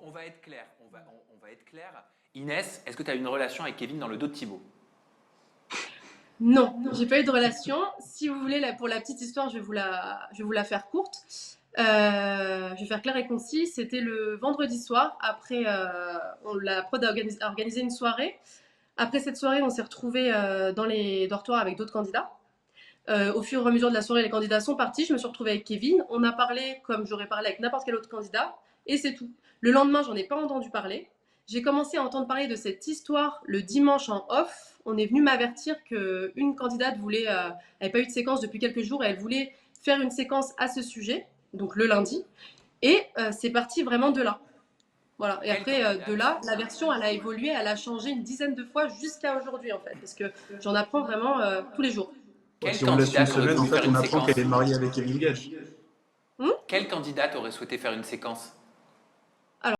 on va être clair. On va être clair. Inès, est-ce que tu as une relation avec Kevin dans le dos de Thibaut? Non, j'ai pas eu de relation. Si vous voulez, pour la petite histoire, je vais vous la faire courte. Je vais faire clair et concis. C'était le vendredi soir. Après, la prod a organisé une soirée. Après cette soirée, on s'est retrouvés dans les dortoirs avec d'autres candidats. Au fur et à mesure de la soirée, les candidats sont partis. Je me suis retrouvée avec Kevin. On a parlé comme j'aurais parlé avec n'importe quel autre candidat. Et c'est tout. Le lendemain, j'en ai pas entendu parler. J'ai commencé à entendre parler de cette histoire le dimanche en off. On est venu m'avertir qu'une candidate avait pas eu de séquence depuis quelques jours et elle voulait faire une séquence à ce sujet, donc le lundi. Et c'est parti vraiment de là. Voilà. Et Quelle après, de candidate? là, la version, elle a évolué, elle a changé une dizaine de fois jusqu'à aujourd'hui, en fait, parce que j'en apprends vraiment tous les jours. Ouais, Quelle si on laisse une candidate aurait semaine, en voulu fait, faire on une apprend séquence? qu'elle est mariée avec Kevin Gage. Hmm. Quelle candidate aurait souhaité faire une séquence?